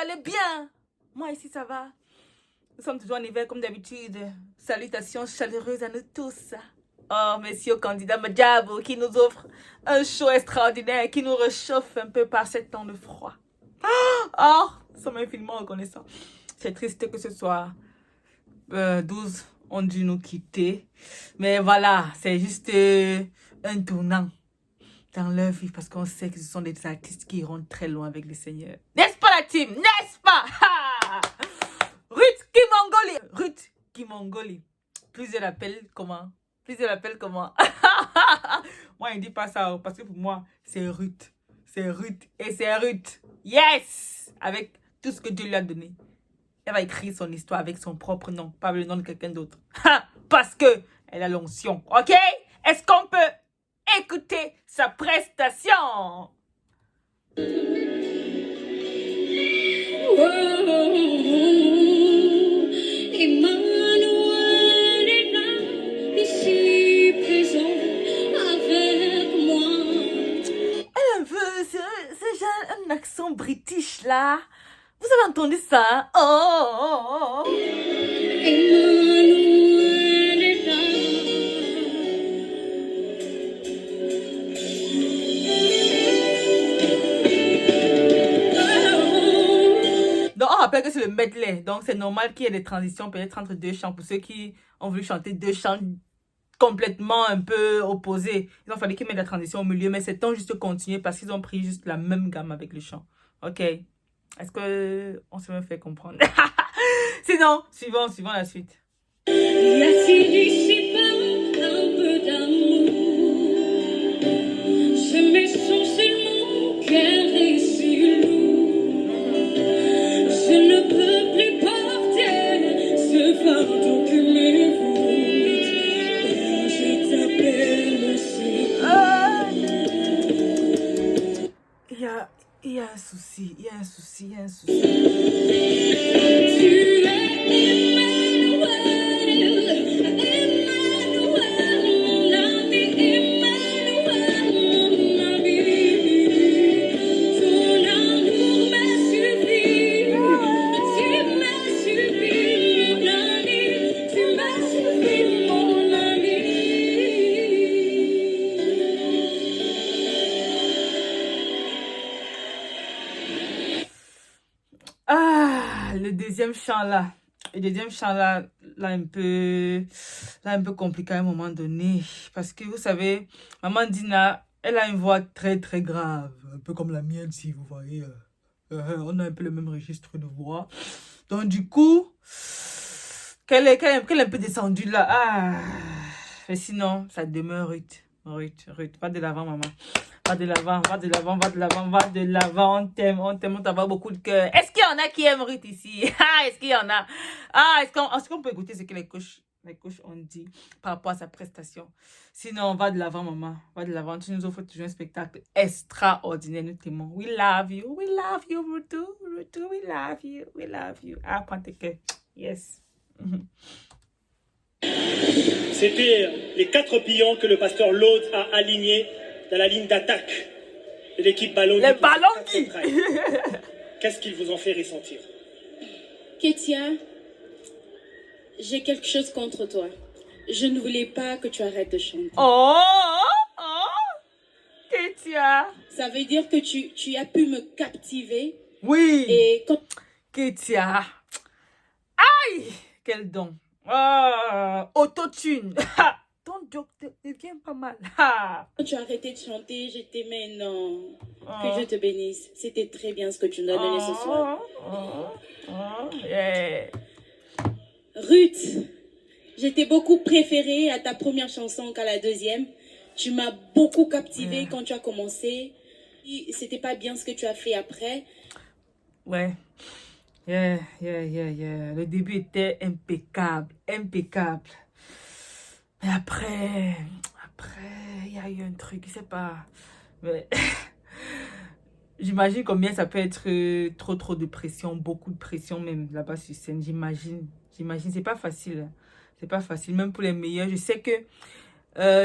allez bien? Moi, ici, ça va. Nous sommes toujours en hiver, comme d'habitude. Salutations chaleureuses à nous tous. Oh, messieurs candidats Madiabo, qui nous offre un show extraordinaire, qui nous réchauffe un peu par ces temps de froid. Oh, nous sommes infiniment reconnaissants. C'est triste que ce soit 12 ont dû nous quitter. Mais voilà, c'est juste un tournant dans leur vie parce qu'on sait que ce sont des artistes qui iront très loin avec le Seigneur. N'est-ce pas la team? N'est-ce pas? Ha! Ruth Kimongoli. Ruth Kimongoli. Plusieurs l'appellent comment? Plusieurs l'appellent comment? Moi, il ne dit pas ça parce que pour moi, c'est Ruth. C'est Ruth et c'est Ruth. Yes! Avec tout ce que Dieu lui a donné. Elle va écrire son histoire avec son propre nom, pas le nom de quelqu'un d'autre. Parce que elle a l'onction. Ok? Est-ce qu'on peut écouter sa prestation? Oh, Emmanuel est là, ici présent avec moi. Elle a un peu ce genre, un accent british là. Vous avez entendu ça? Oh, oh, oh, oh. Emmanuel est là. Donc, on rappelle que c'est le medley. Donc, c'est normal qu'il y ait des transitions peut-être entre deux chants. Pour ceux qui ont voulu chanter deux chants complètement un peu opposés, il a fallu qu'ils mettent la transition au milieu. Mais c'est temps juste de continuer parce qu'ils ont pris juste la même gamme avec le chant. Ok? Est-ce qu'on se me fait comprendre? Sinon, suivons la suite. Y a-t-il ici pas un peu d'amour? Ces mes sons, c'est mon cœur est si lourd. Je ne peux plus porter ce fardeau que m'évoque. Je t'appelle aussi. Il y a un souci, il y a un souci. Tu es Emmanuel, Emmanuel, mon ami, Emmanuel, mon ami. Ton amour m'a suffi, tu m'as suffi, mon ami, tu m'as suffi, mon ami. Ah, le deuxième chant là. Le deuxième chant là, un peu compliqué à un moment donné. Parce que vous savez, Maman Dina, elle a une voix très très grave. Un peu comme la mienne, si vous voyez. On a un peu le même registre de voix. Donc du coup, qu'elle est un peu descendue là. Ah, mais sinon, ça demeure Ruth. Ruth, va de l'avant, maman. Va de l'avant. On t'aime, on t'avoir beaucoup de cœur. Est-ce qu'il y en a qui aiment Ruth ici? Ah, est-ce qu'il y en a? Ah, est-ce qu'on peut écouter ce que les coachs ont dit par rapport à sa prestation? Sinon, va de l'avant, maman. Va de l'avant. Tu nous offres toujours un spectacle extraordinaire. Nous t'aimons. We love you, Ruth. We love you. Ah, prends tes cœurs. Yes. C'était les 4 pions que le pasteur Lode a alignés dans la ligne d'attaque de l'équipe Ballon. Les Ballonguis. Qu'est-ce qu'ils vous ont fait ressentir? Kétia, j'ai quelque chose contre toi. Je ne voulais pas que tu arrêtes de chanter. Oh, Kétia. Ça veue dire que tu as pu me captiver. Oui. Et quand Kétia. Aïe, quel don. Autotune. Ton joke devient pas mal. tu as arrêté de chanter, je t'aimais, non. Que Dieu te bénisse. C'était très bien ce que tu nous as donné ce soir. Yeah. Ruth, j'étais beaucoup préférée à ta première chanson qu'à la deuxième. Tu m'as beaucoup captivée quand tu as commencé. C'était pas bien ce que tu as fait après. Ouais. Yeah. Le début était impeccable. Mais après, il y a eu un truc, je sais pas. Mais j'imagine combien ça peut être trop de pression, beaucoup de pression même là-bas sur scène. J'imagine, c'est pas facile. C'est pas facile, même pour les meilleurs. Je sais que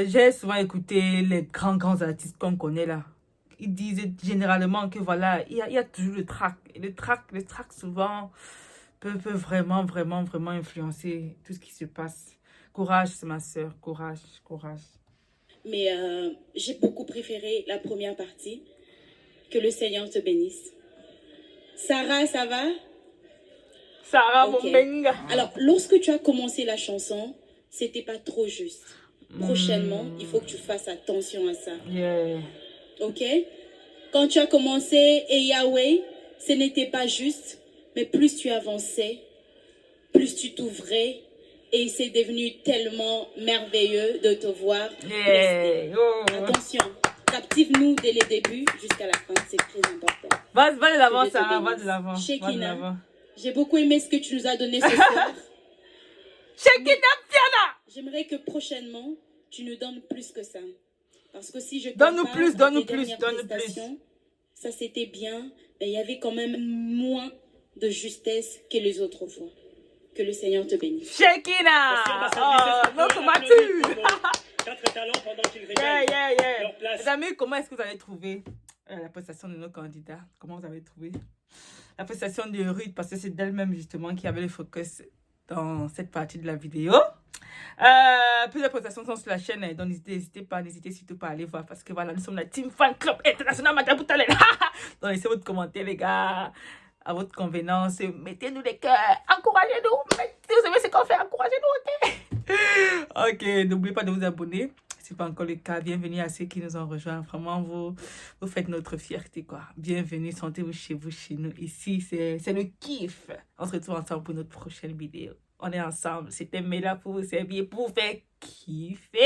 j'ai souvent écouté les grands artistes qu'on connaît là. ils disent généralement que voilà, il y a toujours le trac. Et le trac souvent peut vraiment, vraiment, vraiment influencer tout ce qui se passe. Courage, c'est ma sœur, courage, courage. Mais j'ai beaucoup préféré la première partie. Que le Seigneur te bénisse. Sarah, ça va? Sarah, Ok. mon benga. Alors, lorsque tu as commencé la chanson, c'était pas trop juste. Prochainement, il faut que tu fasses attention à ça. Yeah. Ok? Quand tu as commencé et Yahweh, ce n'était pas juste, mais plus tu avançais, plus tu t'ouvrais, et c'est devenu tellement merveilleux de te voir. Yeah. Oh. Attention, captive-nous dès le début jusqu'à la fin, c'est très important. Va de l'avant, Que Dieu te Sarah, va bénisse. de l'avant. Va de Shekina, l'avant. j'ai beaucoup aimé ce que tu nous as donné ce soir. Shekina Piana! J'aimerais que prochainement, tu nous donnes plus que ça. Parce que si je Donne-nous compare plus, à donne-nous tes plus, dernières donne-nous plus. prestations, ça c'était bien, mais il y avait quand même moins de justesse que les autres fois. Que le Seigneur te bénisse. Shekina! Oh, notre mature! 4 talents pendant qu'ils Yeah, régalent yeah, yeah. leur place. Les amis, comment est-ce que vous avez trouvé la prestation de nos candidats? Comment vous avez trouvé la prestation de Ruth? Parce que c'est d'elle-même justement qui avait le focus dans cette partie de la vidéo. Plusieurs prestations sont sur la chaîne, donc n'hésitez surtout pas à aller voir parce que voilà, nous sommes la Team Fan Club International Madame Boutalène. Donc laissez votre commentaire les gars, à votre convenance, mettez-nous des cœurs, encouragez-nous, si vous savez ce qu'on fait, encouragez-nous, ok? Ok, n'oubliez pas de vous abonner. Si ce n'est pas encore le cas, bienvenue à ceux qui nous ont rejoints. Vraiment, vous faites notre fierté, quoi. Bienvenue, sentez-vous, chez nous. Ici, c'est le kiff. On se retrouve ensemble pour notre prochaine vidéo. On est ensemble. C'était Mela pour vous servir, pour vous faire kiffer.